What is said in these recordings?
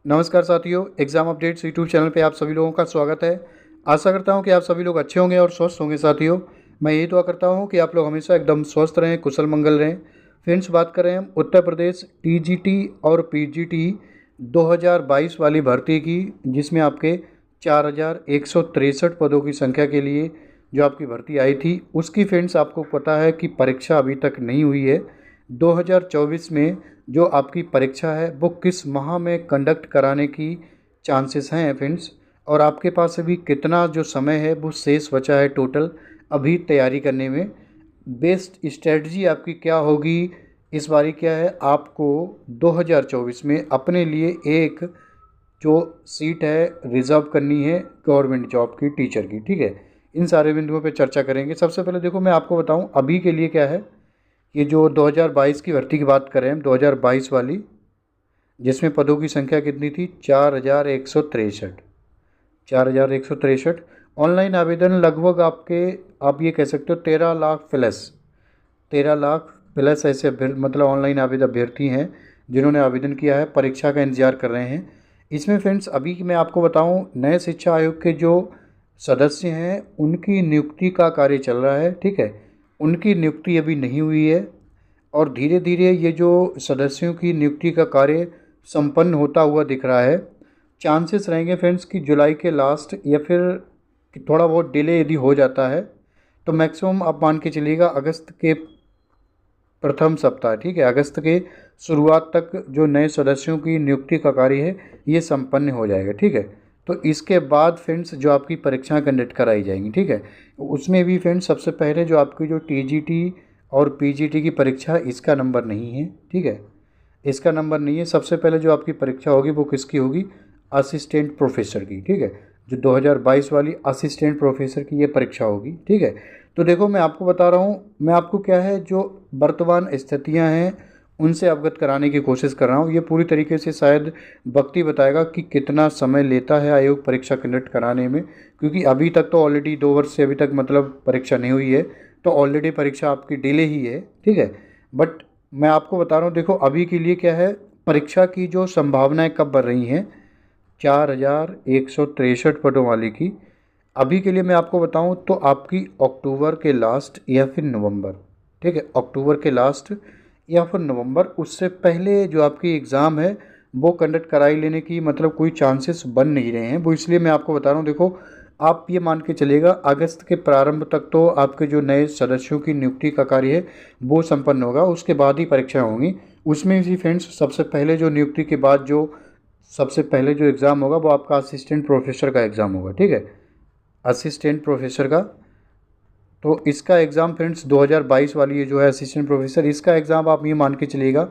नमस्कार साथियों, exam updates YouTube channel पे आप सभी लोगों का स्वागत है। आशा करता हूँ कि आप सभी लोग अच्छे होंगे और स्वस्थ होंगे। साथियों, मैं यही दुआ करता हूँ कि आप लोग हमेशा एकदम स्वस्थ रहें, कुशल मंगल रहें। फ्रेंड्स, बात करें हम उत्तर प्रदेश टीजीटी और पीजीटी 2022 वाली भर्ती की, जिसमें आपके 4163 पदों की संख्या के लिए जो आपकी भर्ती आई थी, उसकी फ्रेंड्स आपको पता है कि परीक्षा अभी तक नहीं हुई है। 2024 में जो आपकी परीक्षा है वो किस माह में कंडक्ट कराने की चांसेस हैं फ्रेंड्स, और आपके पास अभी कितना जो समय है वो शेष बचा है टोटल अभी तैयारी करने में। बेस्ट स्ट्रेटजी आपकी क्या होगी इस बारी, क्या है आपको 2024 में अपने लिए एक जो सीट है रिज़र्व करनी है गवर्नमेंट जॉब की, टीचर की। ठीक है, इन सारे बिंदुओं पे चर्चा करेंगे। सबसे पहले देखो, मैं आपको बताऊं अभी के लिए क्या है। ये जो 2022 की भर्ती की बात करें हम, 2022 वाली, जिसमें पदों की संख्या कितनी थी? 4163। 4163 ऑनलाइन आवेदन लगभग आपके, आप ये कह सकते हो 13 लाख प्लस, 13 लाख प्लस ऐसे मतलब ऑनलाइन आवेदन अभ्यर्थी हैं जिन्होंने आवेदन किया है, परीक्षा का इंतजार कर रहे हैं। इसमें फ्रेंड्स अभी मैं आपको बताऊं, नए शिक्षा आयोग के जो सदस्य हैं उनकी नियुक्ति का कार्य चल रहा है। ठीक है, उनकी नियुक्ति अभी नहीं हुई है और धीरे धीरे ये जो सदस्यों की नियुक्ति का कार्य संपन्न होता हुआ दिख रहा है। चांसेस रहेंगे फ्रेंड्स कि जुलाई के लास्ट या फिर थोड़ा बहुत डिले यदि हो जाता है तो मैक्सिमम आप मान के चलिएगा अगस्त के प्रथम सप्ताह, ठीक है, अगस्त के शुरुआत तक जो नए सदस्यों की नियुक्ति का कार्य है ये संपन्न हो जाएगा। ठीक है, तो इसके बाद फ्रेंड्स जो आपकी परीक्षाएं कंडक्ट कराई जाएंगी। ठीक है, उसमें भी फ्रेंड्स सबसे पहले जो आपकी जो टीजीटी और पीजीटी की परीक्षा, इसका नंबर नहीं है। ठीक है, इसका नंबर नहीं है। सबसे पहले जो आपकी परीक्षा होगी वो किसकी होगी? असिस्टेंट प्रोफेसर की। ठीक है, जो 2022 वाली असिस्टेंट प्रोफेसर की ये परीक्षा होगी। ठीक है, तो देखो मैं आपको बता रहा हूँ, मैं आपको क्या है जो वर्तमान स्थितियाँ हैं उनसे अवगत कराने की कोशिश कर रहा हूँ। ये पूरी तरीके से शायद वक्त ही बताएगा कि कितना समय लेता है आयोग परीक्षा कंडक्ट कराने में, क्योंकि अभी तक तो ऑलरेडी 2 वर्ष से अभी तक मतलब परीक्षा नहीं हुई है, तो ऑलरेडी परीक्षा आपकी डिले ही है। ठीक है, बट मैं आपको बता रहा हूँ, देखो अभी के लिए क्या है, परीक्षा की जो संभावनाएं कब बढ़ रही हैं 4163 पदों वाली की, अभी के लिए मैं आपको बताऊं तो आपकी अक्टूबर के लास्ट या फिर नवंबर, ठीक है, अक्टूबर के लास्ट या फिर नवंबर, उससे पहले जो आपकी एग्ज़ाम है वो कंडक्ट कराई लेने की मतलब कोई चांसेस बन नहीं रहे हैं। वो इसलिए मैं आपको बता रहा हूँ, देखो आप ये मान के चलिएगा अगस्त के प्रारंभ तक तो आपके जो नए सदस्यों की नियुक्ति का कार्य है वो संपन्न होगा, उसके बाद ही परीक्षाएँ होंगी। उसमें भी फ्रेंड्स सबसे पहले जो नियुक्ति के बाद जो सबसे पहले जो एग्ज़ाम होगा वो आपका असिस्टेंट प्रोफेसर का एग्ज़ाम होगा। ठीक है, असिस्टेंट प्रोफेसर का, तो इसका एग्ज़ाम फ्रेंड्स 2022 वाली ये जो है असिस्टेंट प्रोफेसर, इसका एग्ज़ाम आप ये मान के चलिएगा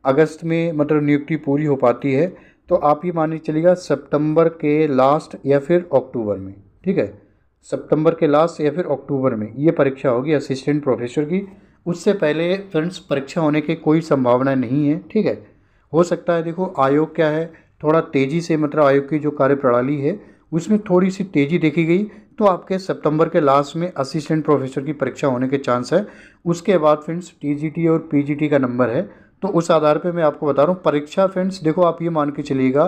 अगस्त में मतलब नियुक्ति पूरी हो पाती है तो आप ये मान के चलिएगा सितंबर के लास्ट या फिर अक्टूबर में। ठीक है, सितंबर के लास्ट या फिर अक्टूबर में ये परीक्षा होगी असिस्टेंट प्रोफेसर की। उससे पहले फ्रेंड्स परीक्षा होने की कोई संभावना नहीं है। ठीक है, हो सकता है, देखो आयोग क्या है थोड़ा तेज़ी से, मतलब आयोग की जो कार्यप्रणाली है उसमें थोड़ी सी तेज़ी देखी गई तो आपके सितंबर के लास्ट में असिस्टेंट प्रोफेसर की परीक्षा होने के चांस है। उसके बाद फ्रेंड्स टीजीटी और पीजीटी का नंबर है, तो उस आधार पे मैं आपको बता रहा हूँ परीक्षा। फ्रेंड्स देखो आप ये मान के चलिएगा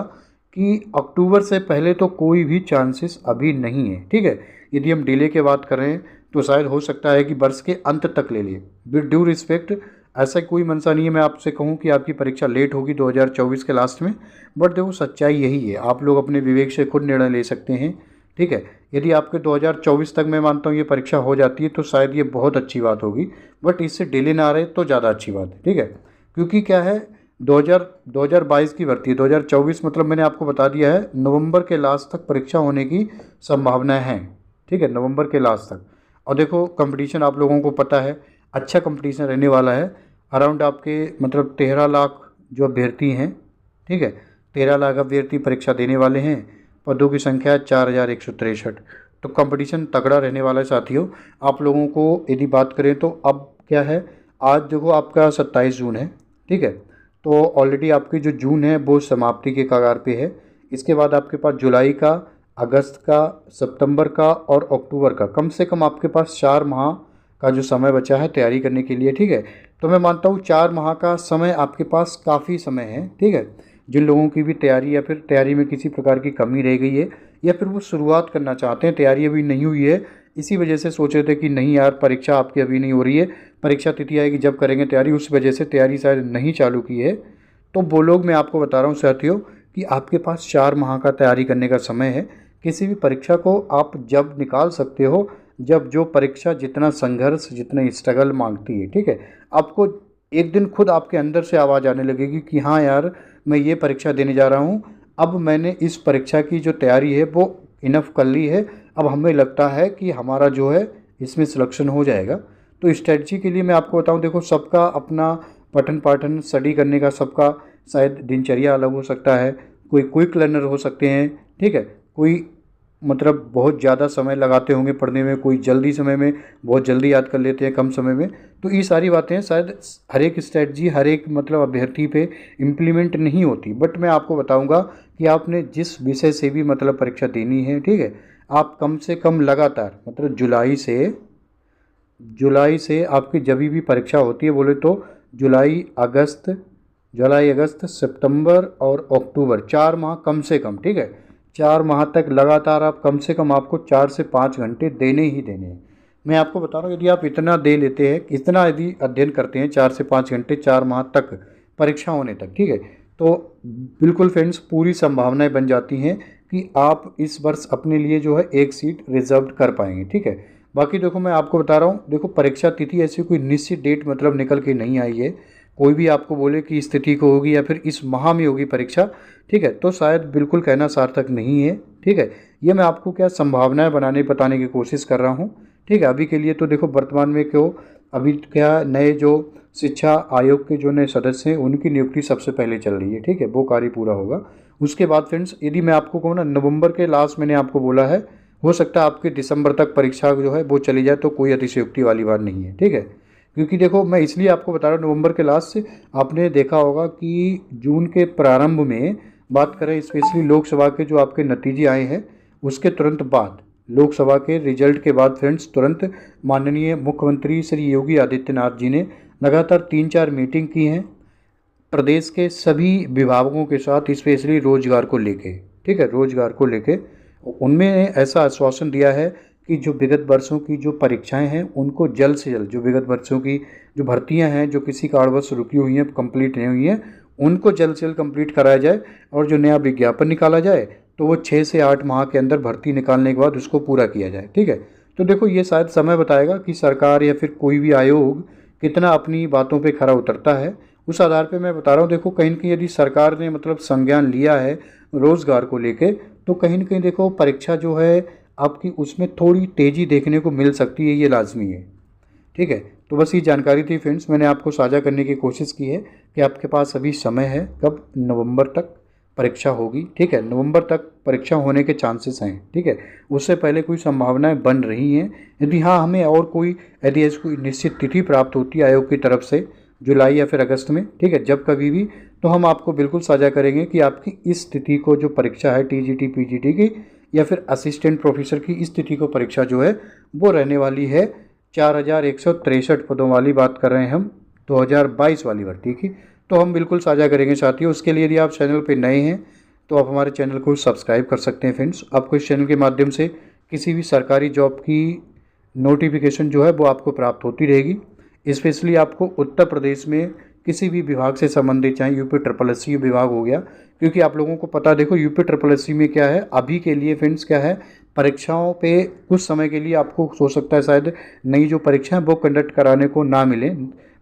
कि अक्टूबर से पहले तो कोई भी चांसेस अभी नहीं है। ठीक है, यदि हम डिले की बात कर रहे हैं तो शायद हो सकता है कि वर्ष के अंत तक ले लिए। विद ड्यू रिस्पेक्ट, ऐसा कोई मनसा नहीं है मैं आपसे कहूँ कि आपकी परीक्षा लेट होगी 2024 के लास्ट में, बट देखो सच्चाई यही है, आप लोग अपने विवेक से खुद निर्णय ले सकते हैं। ठीक है, यदि आपके 2024 तक मैं मानता हूँ ये परीक्षा हो जाती है तो शायद ये बहुत अच्छी बात होगी, बट इससे डिले ना रहे तो ज़्यादा अच्छी बात है। ठीक है, क्योंकि क्या है 2022 की भर्ती है, 2024 मतलब मैंने आपको बता दिया है नवंबर के लास्ट तक परीक्षा होने की संभावनाएं हैं। ठीक है, नवंबर के लास्ट तक। और देखो कंपटीशन आप लोगों को पता है, अच्छा कंपटीशन रहने वाला है। अराउंड आपके मतलब 13 लाख जो अभ्यर्थी हैं, ठीक है, 13 लाख अभ्यर्थी परीक्षा देने वाले हैं, पदों की संख्या 4163, तो कंपटीशन तगड़ा रहने वाला है साथियों। आप लोगों को यदि बात करें तो अब क्या है, आज देखो आपका 27 जून है। ठीक है, तो ऑलरेडी आपकी जो जून है वो समाप्ति के कगार पे है। इसके बाद आपके पास जुलाई का, अगस्त का, सितंबर का और अक्टूबर का, कम से कम आपके पास 4 माह का जो समय बचा है तैयारी करने के लिए। ठीक है, तो मैं मानता हूँ 4 माह का समय आपके पास काफ़ी समय है। ठीक है, जिन लोगों की भी तैयारी या फिर तैयारी में किसी प्रकार की कमी रह गई है, या फिर वो शुरुआत करना चाहते हैं, तैयारी अभी नहीं हुई है, इसी वजह से सोच रहे थे कि नहीं यार परीक्षा आपकी अभी नहीं हो रही है, परीक्षा तिथि आएगी जब करेंगे तैयारी, उस वजह से तैयारी शायद नहीं चालू की है, तो वो लोग, मैं आपको बता रहा हूँ साथियों कि आपके पास 4 माह का तैयारी करने का समय है। किसी भी परीक्षा को आप जब निकाल सकते हो, जब जो परीक्षा जितना संघर्ष, जितना स्ट्रगल मांगती है, ठीक है, आपको एक दिन खुद आपके अंदर से आवाज़ आने लगेगी कि हाँ यार मैं ये परीक्षा देने जा रहा हूँ, अब मैंने इस परीक्षा की जो तैयारी है वो इनफ कर ली है, अब हमें लगता है कि हमारा जो है इसमें सिलेक्शन हो जाएगा। तो स्ट्रेटजी के लिए मैं आपको बताऊं, देखो सबका अपना पठन पाठन स्टडी करने का सबका शायद दिनचर्या अलग हो सकता है, कोई क्विक लर्नर हो सकते हैं, ठीक है, कोई मतलब बहुत ज़्यादा समय लगाते होंगे पढ़ने में, कोई जल्दी समय में बहुत जल्दी याद कर लेते हैं कम समय में। तो ये सारी बातें शायद हर एक स्ट्रेटजी हर एक मतलब अभ्यर्थी पे इम्प्लीमेंट नहीं होती, बट मैं आपको बताऊंगा कि आपने जिस विषय से भी मतलब परीक्षा देनी है, ठीक है, आप कम से कम लगातार मतलब जुलाई से आपकी जब भी परीक्षा होती है, बोले तो जुलाई अगस्त सितंबर और अक्टूबर, 4 माह कम से कम, ठीक है, 4 माह तक लगातार आप कम से कम आपको 4 से 5 घंटे देने ही देने हैं। मैं आपको बता रहा हूँ यदि आप इतना दे लेते हैं, इतना यदि अध्ययन करते हैं 4 से 5 घंटे 4 माह तक परीक्षा होने तक, ठीक है, तो बिल्कुल फ्रेंड्स पूरी संभावनाएं बन जाती हैं कि आप इस वर्ष अपने लिए जो है एक सीट रिजर्व कर पाएंगे, ठीक है। बाकी देखो मैं आपको बता रहा हूँ, देखो परीक्षा तिथि ऐसी कोई निश्चित डेट मतलब निकल के नहीं आई है, कोई भी आपको बोले कि इस तिथि को होगी या फिर इस माह में होगी परीक्षा, ठीक है, तो शायद बिल्कुल कहना सार्थक नहीं है, ठीक है। ये मैं आपको क्या संभावनाएं बताने की कोशिश कर रहा हूँ, ठीक है। अभी के लिए तो देखो वर्तमान में क्यों अभी क्या नए जो शिक्षा आयोग के जो नए सदस्य हैं उनकी नियुक्ति सबसे पहले चल रही है, ठीक है, वो कार्य पूरा होगा। उसके बाद फ्रेंड्स यदि मैं आपको कहूँ ना, नवंबर के लास्ट मैंने आपको बोला है, हो सकता है आपके दिसंबर तक परीक्षा जो है वो चली जाए, तो कोई अतिशयोक्ति वाली बात नहीं है, ठीक है। क्योंकि देखो मैं इसलिए आपको बता रहा हूँ नवंबर के लास्ट से, आपने देखा होगा कि जून के प्रारंभ में बात करें स्पेशली लोकसभा के जो आपके नतीजे आए हैं, उसके तुरंत बाद लोकसभा के रिजल्ट के बाद फ्रेंड्स तुरंत माननीय मुख्यमंत्री श्री योगी आदित्यनाथ जी ने लगातार 3-4 मीटिंग की हैं प्रदेश के सभी विभागों के साथ, स्पेशली रोजगार को लेके, ठीक है, रोजगार को लेके उनमें ऐसा आश्वासन दिया है कि जो विगत वर्षों की जो परीक्षाएं हैं उनको जल्द से जल्द, जो विगत वर्षों की जो भर्तियां हैं जो किसी कारणवश रुकी हुई हैं, कंप्लीट नहीं हुई हैं, उनको जल्द से जल्द कंप्लीट कराया जाए, और जो नया विज्ञापन निकाला जाए तो वो 6 से 8 माह के अंदर भर्ती निकालने के बाद उसको पूरा किया जाए, ठीक है। तो देखो ये शायद समय बताएगा कि सरकार या फिर कोई भी आयोग कितना अपनी बातों पे खरा उतरता है। उस आधार पे मैं बता रहा हूँ, देखो कहीं न कहीं यदि सरकार ने मतलब संज्ञान लिया है रोज़गार को लेके, तो कहीं न कहीं देखो परीक्षा जो है आपकी उसमें थोड़ी तेज़ी देखने को मिल सकती है, ये लाजमी है, ठीक है। तो बस ये जानकारी थी फ्रेंड्स, मैंने आपको साझा करने की कोशिश की है कि आपके पास अभी समय है, कब नवंबर तक परीक्षा होगी, ठीक है, नवंबर तक परीक्षा होने के चांसेस हैं, ठीक है। उससे पहले कोई संभावनाएं बन रही हैं, यदि हाँ हमें और कोई यदि ऐसी कोई निश्चित तिथि प्राप्त होती है आयोग की तरफ से जुलाई या फिर अगस्त में, ठीक है, जब कभी भी, तो हम आपको बिल्कुल साझा करेंगे कि आपकी इस तिथि को जो परीक्षा है TGT PGT की या फिर असिस्टेंट प्रोफेसर की, इस तिथि को परीक्षा जो है वो रहने वाली है 4163 पदों वाली बात कर रहे हैं हम, 2022 वाली भर्ती की, तो हम बिल्कुल साझा करेंगे साथियों। उसके लिए यदि आप चैनल पे नए हैं तो आप हमारे चैनल को सब्सक्राइब कर सकते हैं फ्रेंड्स। आपको इस चैनल के माध्यम से किसी भी सरकारी जॉब की नोटिफिकेशन जो है वो आपको प्राप्त होती रहेगी। स्पेशली आपको उत्तर प्रदेश में किसी भी विभाग से संबंधित, चाहे UP SSS विभाग हो गया, क्योंकि आप लोगों को पता, देखो UP SSS में क्या है अभी के लिए फ्रेंड्स, क्या है परीक्षाओं पे कुछ समय के लिए आपको हो सकता है शायद नई जो परीक्षाएं वो कंडक्ट कराने को ना मिले,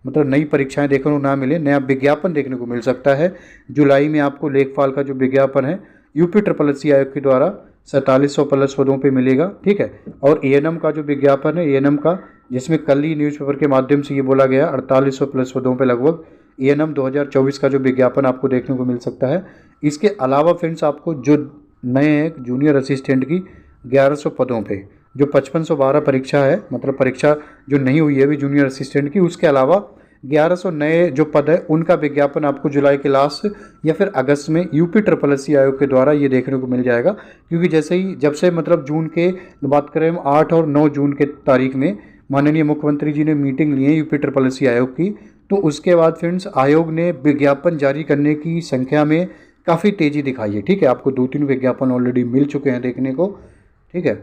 मतलब नई परीक्षाएं देखने को ना मिले, नया विज्ञापन देखने को मिल सकता है। जुलाई में आपको लेखपाल का जो विज्ञापन है UP SSS आयोग के द्वारा 4700 प्लस पदों पे मिलेगा, ठीक है। और ANM का जो विज्ञापन है ANM का, जिसमें कल ही न्यूज़पेपर के माध्यम से ये बोला गया 4800 प्लस पदों पे लगभग ANM 2024 का जो विज्ञापन आपको देखने को मिल सकता है। इसके अलावा फ्रेंड्स आपको जो नए जूनियर असिस्टेंट की 1100 पदों पे जो 5512 परीक्षा है, मतलब परीक्षा जो नहीं हुई है अभी जूनियर असिस्टेंट की, उसके अलावा 1100 नए जो पद है उनका विज्ञापन आपको जुलाई के लास्ट या फिर अगस्त में UP SSS आयोग के द्वारा ये देखने को मिल जाएगा। क्योंकि जैसे ही जब से मतलब जून के बात करें हम 8 और 9 जून के तारीख में माननीय मुख्यमंत्री जी ने मीटिंग ली है UP SSS आयोग की, तो उसके बाद फ्रेंड्स आयोग ने विज्ञापन जारी करने की संख्या में काफ़ी तेज़ी दिखाई है। ठीक है, आपको 2-3 विज्ञापन ऑलरेडी मिल चुके हैं देखने को। ठीक है,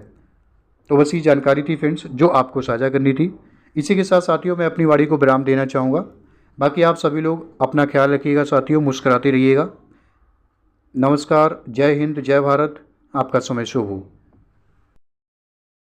तो बस ये जानकारी थी फ्रेंड्स जो आपको साझा करनी थी। इसी के साथ साथियों मैं अपनी वाणी को विराम देना चाहूँगा। बाकी आप सभी लोग अपना ख्याल रखिएगा साथियों, मुस्कुराते रहिएगा। नमस्कार, जय हिंद, जय भारत। आपका समय शुभ हो।